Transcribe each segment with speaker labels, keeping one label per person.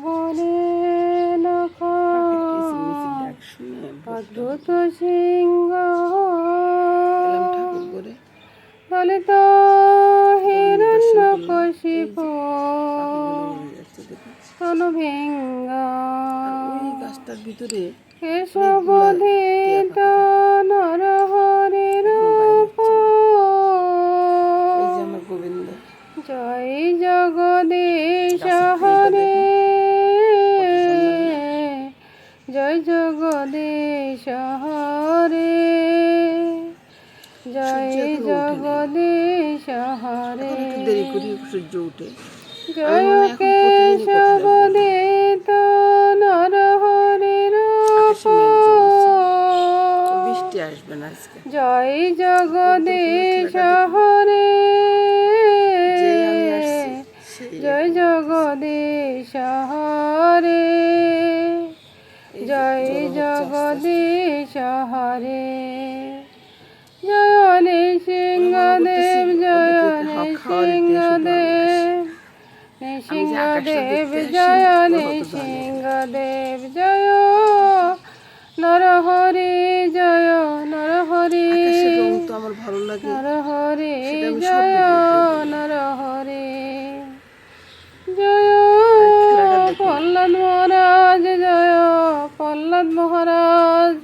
Speaker 1: বলে নখ অদ্ভুত সিংহ ললিত হিরণ্যকশিপ তনুভৃঙ্গ কেশবধিত নরহরির রূপ জয় জগদীশ হরে জয় জগদীশ হরে জয় জগদীশ হরে জয় কেশবধিত নরহরির রূপ জয় জগদীশ হরে জয় জগদীশ হরে জয় জগদীশ হরে জয় নৃসিংহদেব জয় নৃসিংহদেব নৃসিংহদেব জয় নৃসিংহদেব জয় নরহরি জয় নরহরি নরহরি জয় নরহরি জয় প্রহ্লাদ মহারাজ জয় প্রহ্লাদ মহারাজ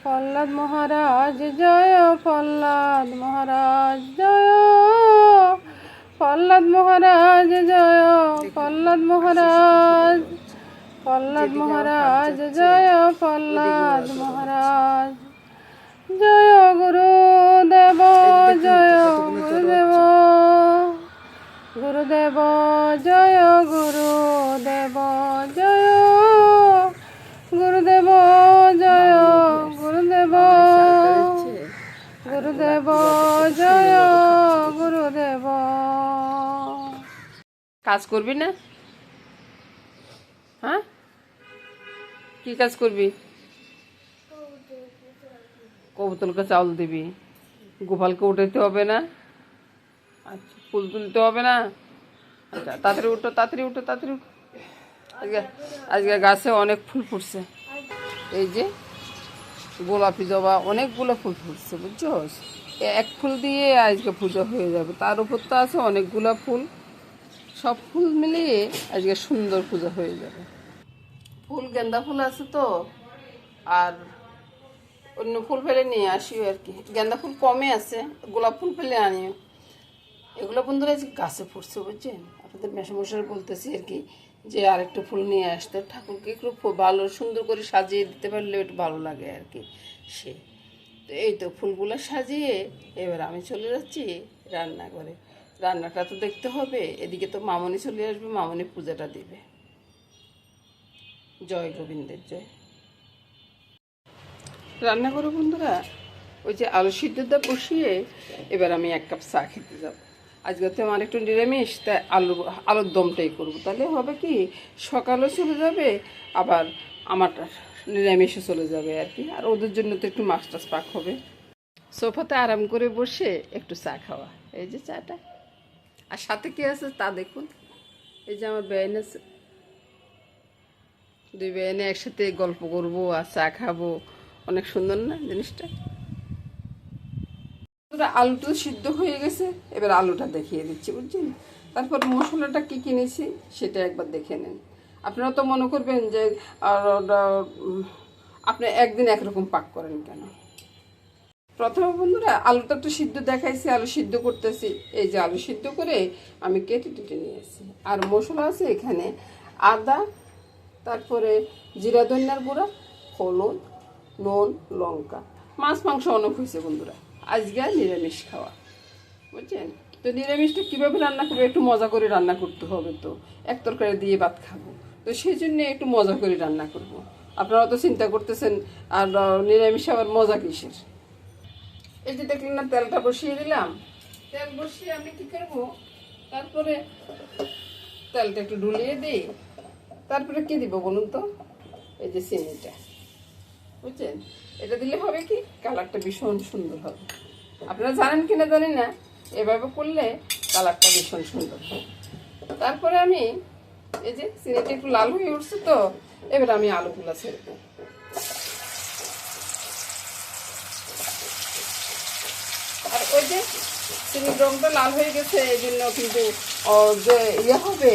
Speaker 1: প্রহ্লাদ মহারাজ জয় প্রহ্লাদ মহারাজ জয় প্রহ্লাদ মহারাজ জয় প্রহ্লাদ মহারাজ প্রহ্লাদ মহারাজ জয় প্রহ্লাদ মহারাজ জয় গুরুদেব জয় গুরুদেব গুরুদেব জয় গুরুদেব জয় গুরুদেব জয় গুরুদেব গুরুদেব জয় গুরুদেব। কাজ করবি না? হ্যাঁ, কি কাজ করবি? কবুতরকে চাউল দিবি, গোপালকে উঠাইতে হবে না, আচ্ছা ফুল তুলতে হবে না, আচ্ছা তাড়াতাড়ি উঠো তাড়াতাড়ি উঠো তাড়াতাড়ি উঠো। আজকে আজকে গাছে অনেক ফুল ফুটছে, এই যে গোলাপি জবা অনেকগুলো ফুল ফুটছে বুঝছো। এক ফুল দিয়ে আজকে পুজো হয়ে যাবে, তার উপর তো আছে অনেকগুলো ফুল, সব ফুল মিলিয়ে আজকে সুন্দর পুজো হয়ে যাবে। ফুল গেন্দা ফুল আছে তো, আর অন্য ফুল ফেলে নিয়ে আসিও আর কি। গেন্দা ফুল কমে আছে, গোলাপ ফুল ফেলে আনিও। এগুলো বন্ধুরা আজকে গাছে ফুটছে বুঝছেন। আপনাদের মেশামশাই বলতেছি আর কি যে আরেকটা ফুল নিয়ে আসতে, ঠাকুরকে একটু ভালো সুন্দর করে সাজিয়ে দিতে পারলে একটু ভালো লাগে আর কি। সে তো এই তো ফুলগুলো সাজিয়ে এবার আমি চলে যাচ্ছি রান্না করে। রান্নাটা তো দেখতে হবে, এদিকে তো মামনি চলে আসবে, মামনি পূজাটা দিবে। জয় গোবিন্দের জয়। রান্না করো বন্ধুরা, ওই যে আলু সিদ্ধটা বসিয়ে এবার আমি এক কাপ চা খেতে যাব। আজকে তো আমার একটু নিরামিষ, তাই আলুর দমটাই করবো। তাহলে হবে কি সকালও চলে যাবে, আবার আমার নিরামিষও চলে যাবে আর কি। আর ওদের জন্য তো একটু মাছ টাছ পাক হবে। সোফাতে আরাম করে বসে একটু চা খাওয়া, এই যে চাটা। আর সাথে কি আছে তা দেখুন, এই যে আমার বেআইন আছে, দুই বেআইনে একসাথে গল্প করবো আর চা খাবো। অনেক সুন্দর না জিনিসটা। আলুটা সিদ্ধ হয়ে গেছে, এবার আলুটা দেখিয়ে দিচ্ছি বুঝছেন। তারপর মশলাটা কি কিনেছি সেটা একবার দেখে নেন। আপনারা তো মনে করবেন যে আপনি একদিন একরকম পাক করেন কেন। প্রথমে বন্ধুরা আলুটা তো সিদ্ধ দেখাইছি, আলু সিদ্ধ করতেছি। এই যে আলু সিদ্ধ করে আমি কেটে টেটে নিয়েছি। আর মশলা আছে এখানে আদা, তারপরে জিরা ধনিয়ার গুঁড়া, হলুদ, নুন, লঙ্কা। মাছ মাংস অনেক হয়েছে বন্ধুরা, আজকে নিরামিষ খাওয়া বুঝছেন। তো নিরামিষটা কীভাবে রান্না করবো, একটু মজা করে রান্না করতে হবে। তো এক তরকারি দিয়ে ভাত খাবো, তো সেই জন্যে একটু মজা করে রান্না করব। আপনারা তো চিন্তা করতেছেন আর নিরামিষ আবার মজা কিসের। এই যে দেখলেন না, তেলটা বসিয়ে দিলাম। তেল বসিয়ে আমি কী করবো, তারপরে তেলটা একটু ঢুলিয়ে দিই। তারপরে কি দিব বলুন তো, এই যে চিনিটা বুঝছেন। এটা দিলে হবে কি কালারটা ভীষণ সুন্দর হবে। আপনারা জানেন কিনা জানি না, এভাবে করলে কালারটা ভীষণ সুন্দর হয়। তারপরে আমি এই যে চিনিটা একটু লাল হয়ে উঠছে, তো এবার আমি আলুগুলা ছেড়ে দেবো। আর ওই যে চিনির রঙটা লাল হয়ে গেছে, এই জন্য কিন্তু যে ইয়ে হবে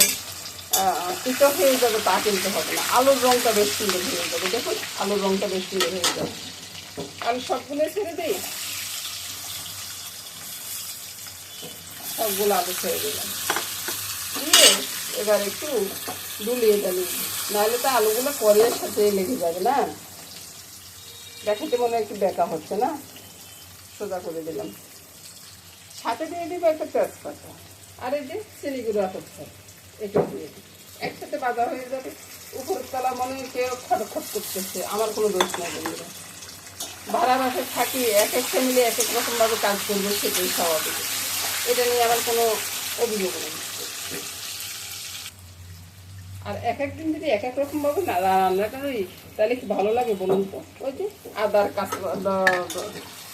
Speaker 1: তিতো হয়ে যাবে তা কিন্তু হবে না, আলুর রঙটা বেশ সুন্দর হয়ে যাবে। দেখুন আলুর রঙটা বেশ সুন্দর হয়ে যাবে। আমি সবগুলো ছেড়ে দিই, সবগুলো আলু ছেড়ে দিলাম, দিয়ে এবার একটু ডুলিয়ে দিই, নাহলে তো আলুগুলো কড়াইয়ের সাথে লেগে যাবে না। দেখাতে মনে একটু বেঁকা হচ্ছে না, সোজা করে দিলাম। সাথে দিয়ে দিব একটা তেজপাতা, আর এই যে চিনি গুঁড়া করছে এটা দিয়ে দিই, একসাথে ভাজা হয়ে যাবে। উপরের তলা মনে কেউ খটখট করতেছে, আমার কোনো দোষ নাই বন্ধুরা। ভাড়া বাসায় থাকি, এক এক ফ্যামিলি এক এক রকমভাবে কাজ করবে, সেটাই স্বাভাবিক, এটা নিয়ে আমার কোনো অভিযোগ নেই। আর এক একদিন যদি এক এক রকমভাবে না রান্না করি তাহলে কি ভালো লাগে বলুন তো। ওই যে আদার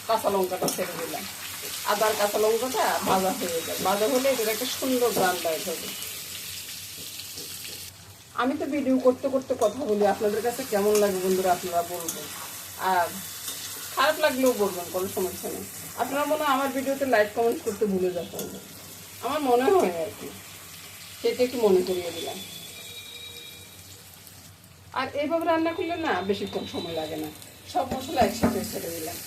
Speaker 1: কাঁচা লঙ্কাটা ছেড়ে দিলাম, আদার কাঁচা লঙ্কাটা ভাজা হয়ে যায়, ভাজা হলে এটা একটা সুন্দর গান বাইর হবে। আমি তো ভিডিও করতে করতে কথা বলি, আপনাদের কাছে কেমন লাগে বন্ধুরা আপনারা বলবেন, আর খারাপ লাগলেও বলবেন, কোনো সমস্যা নেই। আপনারা মনে হয় আমার ভিডিওতে লাইক কমেন্ট করতে ভুলে যাবেন, আমার মনে হয় আর কি, সেটা একটু মনে করিয়ে দিলাম। আর এইভাবে রান্না করলে না বেশিক্ষণ সময় লাগে না, সব মশলা একসাথে ছেড়ে দিলাম।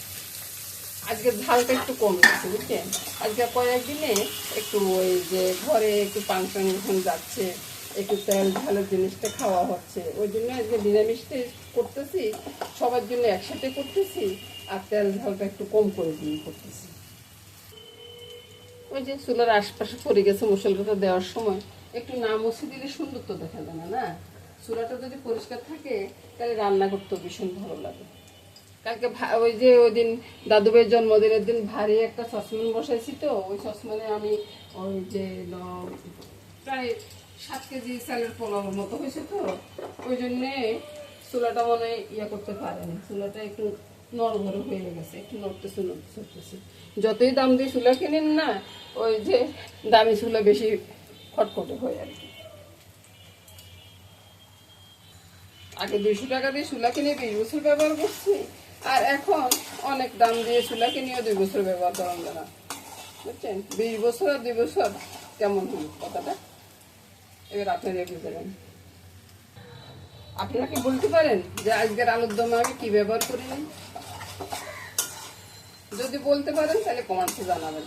Speaker 1: আজকে ঝালটা একটু কম গেছে বুঝছেন, আজকে কয়েকদিনে একটু ওই যে ঘরে একটু ফাংশন যখন যাচ্ছে, একটু তেল ঝালের জিনিসটা খাওয়া হচ্ছে, ওই জন্য আজকে নিরামিষটা করতেছি, সবার জন্য একসাথে করতেছি, আর তেল ঝালটা একটু কম করে দিয়ে করতেছি। ওই যে চুলার আশপাশে পড়ে গেছে মশলাটা দেওয়ার সময় একটু না মুছে দিলে সুন্দর তো দেখা যায় না, না চুলাটা যদি পরিষ্কার থাকে তাহলে রান্না করতেও ভীষণ ভালো লাগে। কালকে ওই যে ওই দিন দাদুভাইয়ের জন্মদিনের দিন ভারী একটা সসম্যান বসাইছি, তো ওই সসম্যানে আমি ওই যে প্রায় 7 কেজি চালের পোলাওর মতো হয়েছে, তো ওই জন্যে চুলাটা মনে ইয়ে করতে পারেনি, চুলাটা একটু নড়বড় হয়ে গেছে, একটু নড়তেছে। যতই দাম দিয়ে চুলা কিনেন না, ওই যে দামি চুলা বেশি খটখটে হয় আর কি। আগে 200 টাকা দিয়ে চুলা কিনে 20 বছর ব্যবহার করছি, আর এখন অনেক দাম দিয়ে চুলা কিনেও 2 বছর ব্যবহার করা যায় না, বুঝছেন। 20 বছর আর 2 বছর কেমন হল কথাটা, এবার আপনারা বুঝবেন। আপনারা কি বলতে পারেন যে আজকের আলুর দমে আমি কি ব্যবহার করিনি? যদি বলতে পারেন তাহলে কমেন্টে জানাবেন।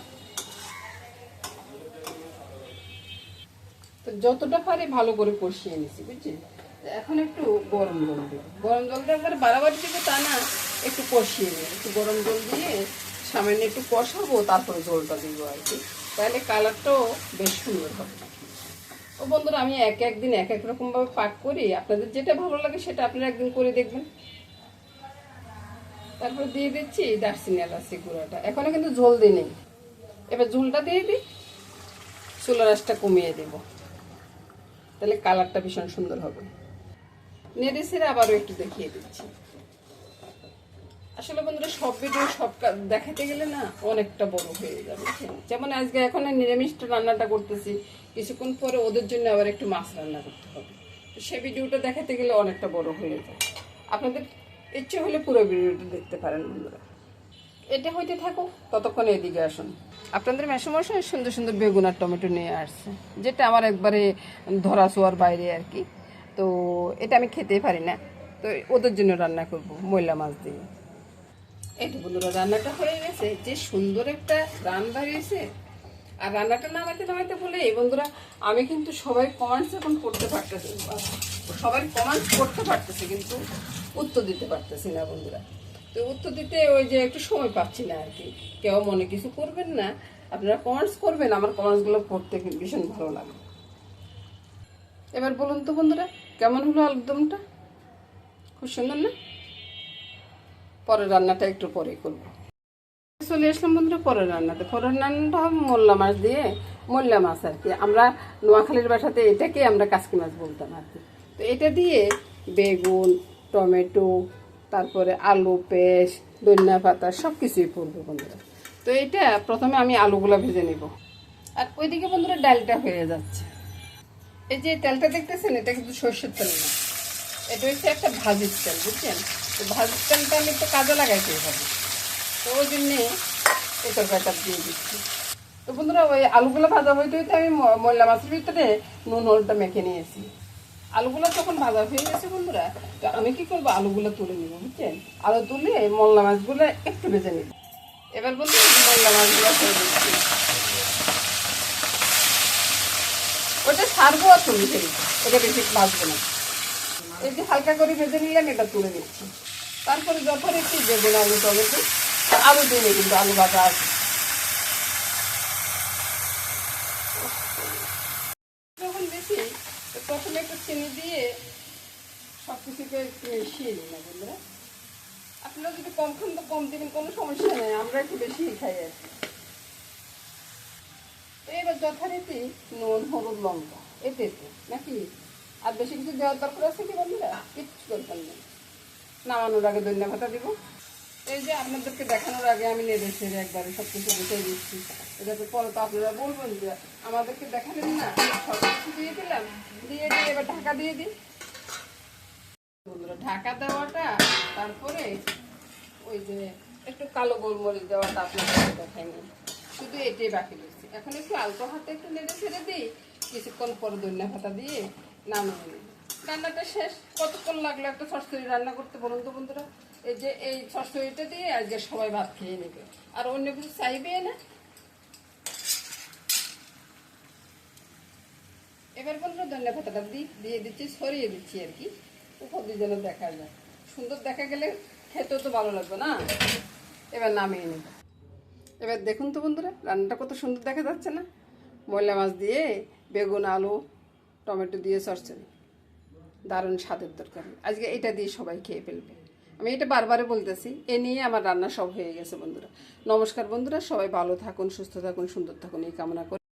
Speaker 1: তো যতটা পারি ভালো করে কষিয়ে নিছি বুঝছেন। এখন একটু গরম জল দেব, গরম জলটা একবার বাড়াবাড়ি দেবো তা না, একটু কষিয়ে নেব, একটু গরম জল দিয়ে সামান্য একটু কষাবো, তারপরে জলটা দিব আর কি, তাহলে কালারটাও বেশ সুন্দর হবে। ও বন্ধুরা, আমি এক একদিন এক এক রকমভাবে পাক করি, আপনাদের যেটা ভালো লাগে সেটা আপনারা একদিন করে দেখবেন। তারপরে দিয়ে দিচ্ছি দারচিনি এলাচি গুঁড়াটা, এখনো কিন্তু ঝোল দিই নেই, এবার ঝোলটা দিয়ে দিই, চুলার আঁচটা কমিয়ে দেব, তাহলে কালারটা ভীষণ সুন্দর হবে। নেড়ে ছেড়ে আবারও একটু দেখিয়ে দিচ্ছি। আসলে বন্ধুরা সব ভিডিও সব দেখাতে গেলে না অনেকটা বড় হয়ে যাবে, যেমন আজকে এখন নিরামিষটা রান্নাটা করতেছি, কিছুক্ষণ পরে ওদের জন্য আবার একটু মাছ রান্না করতে হবে, তো সেই ভিডিওটা দেখাতে গেলে অনেকটা বড় হয়ে যায়। আপনাদের ইচ্ছে হলে পুরো ভিডিওটা দেখতে পারেন বন্ধুরা। এটা হইতে থাকুক, ততক্ষণ এদিকে আসুন। আপনাদের মেসমশাই সুন্দর সুন্দর বেগুন আর টমেটো নিয়ে আসছে, যেটা আমার একবারে ধরা ছোঁয়ার বাইরে আর কি, তো এটা আমি খেতেই পারি না, তো ওদের জন্য রান্না করব ময়লা মাছ দিয়ে। এই তো বন্ধুরা রান্নাটা হয়ে গেছে, যে সুন্দর একটা রান বাড়িয়েছে। আর রান্নাটা নামাইতে নামাইতে বলে এই বন্ধুরা, আমি কিন্তু সবাই কমেন্টস এখন করতে পারতেছি, সবাই কমেন্টস করতে পারতেছে, কিন্তু উত্তর দিতে পারতেছি না বন্ধুরা। তো উত্তর দিতে ওই যে একটু সময় পাচ্ছি না আর কি। কেউ মনে কিছু করবেন না, আপনারা কমেন্টস করবেন, আমার কমেন্টসগুলো পড়তে ভীষণ ভালো লাগে। এবার বলুন তো বন্ধুরা, কেমন হলো আলুর দমটা? খুব সুন্দর না? পরের রান্নাটা একটু পরেই করবো। চলে আসলাম বন্ধুরা পরের রান্নাতে। পরের রান্নাটা হবে মোল্লা মাছ দিয়ে, মোল্লা মাছ আর কি, আমরা নোয়াখালীর বাসাতে এটাকে আমরা কাসকি মাছ বলতাম আর কি। তো এটা দিয়ে বেগুন, টমেটো, তারপরে আলু, পেঁয়াজ, ধনিয়া পাতা সব কিছুই পড়বে বন্ধুরা। তো এটা প্রথমে আমি আলুগুলা ভেজে নিব, আর ওইদিকে বন্ধুরা ডালটা হয়ে যাচ্ছে। এই যে তেলটা দেখতেছেন, এটা কিন্তু সর্ষের তেল না, এটা হচ্ছে একটা ভাজির তেল, বুঝছেন? তো ভাজির তেলটা আমি একটু কাজে লাগাইতে হবে, তো ওই জন্যে এই তরকারিটা দিয়ে দিচ্ছি। তো বন্ধুরা, ওই আলুগুলো ভাজা হইতে হইতে আমি ময়লা মাছের ভিতরে নুন হলুদটা মেখে নিয়েছি। আলুগুলো তখন ভাজা হয়ে গেছে বন্ধুরা, তো আমি কি করবো, আলুগুলো তুলে নিব, বুঝছেন? আলু তুলে ময়লা মাছগুলো একটু ভেজে নিব। এবার বন্ধুরা ময়লা মাছগুলো করে দিচ্ছি, ওটা ছাড়বো আর তুলে ফেলি, ওটা বেশি ভাজবো না। এই যে হালকা করে ভেজে নিলাম, এটা তুলে দিচ্ছি। তারপরে যখন একটু বেগুন আলু টমেটো, আলু দিলে কিন্তু আলু ভাজা আছে। যখন বেশি প্রথমে একটু চিনি দিয়ে সব কিছুকে একটু মিশিয়ে নিই না বন্ধুরা। আপনারা যদি কম খান তো কম দিবেন, কোনো সমস্যা নেই, আমরা একটু বেশি খাই আর কি। এবার যথারীতি নুন হলুদ লঙ্কা এতে নাকি আর বেশি কিছু দেওয়ার দরকার আছে কি বন্ধুরা? কিচ্ছু দরকার নেই। নামানোর আগে ধনিয়া পাতা দিব। এই যে আপনাদেরকে দেখানোর আগে আমি নেড়ে ছেড়ে একবারে সব কিছু গুছিয়ে দিচ্ছি, এটাতে পরে তো আপনারা বলবেন যে আমাদেরকে দেখালেন না। সব কিছু দিয়ে দিলাম, দিয়ে এবার ঢাকা দিয়ে দিই বন্ধুরা। ঢাকা দেওয়াটা, তারপরে ওই যে একটু কালো গোলমরিচ দেওয়াটা আপনাদের দেখায়নি, শুধু এটাই বাকি রয়েছে। এখন একটু আলতো হাতে একটু নেড়ে ছেড়ে দিই, কিছুক্ষণ পরে ধনিয়া পাতা দিয়ে নামিয়ে নিই। রান্নাটা শেষ। কতক্ষণ লাগলো একটা চচ্চড়ি রান্না করতে বলুন তো বন্ধুরা? এই যে এই চচ্চড়িটা দিয়ে আজকে সবাই ভাত খেয়ে নেবে, আর অন্য কিছু চাইবে না। এবার বন্ধুরা ধনিয়া পাতাটা দিয়ে দিচ্ছি, ছড়িয়ে দিচ্ছি আর কি, উপর দিয়ে যেন দেখা যায়। সুন্দর দেখা গেলে খেতেও তো ভালো লাগবে না। এবার নামিয়ে নেব। এবার দেখুন তো বন্ধুরা, রান্নাটা কত সুন্দর দেখা যাচ্ছে না? ময়লা মাছ দিয়ে বেগুন আলু টমেটো দিয়ে চচ্চড়ি, দারুণ স্বাদের তরকারি। আজকে এটা দিয়ে সবাই খেয়ে ফেলবে। আমি এটা বারবারে বলতেছি, এ নিয়ে আমার রান্না সব হয়ে গেছে বন্ধুরা। নমস্কার বন্ধুরা, সবাই ভালো থাকুন, সুস্থ থাকুন, সুন্দর থাকুন, এই কামনা করি।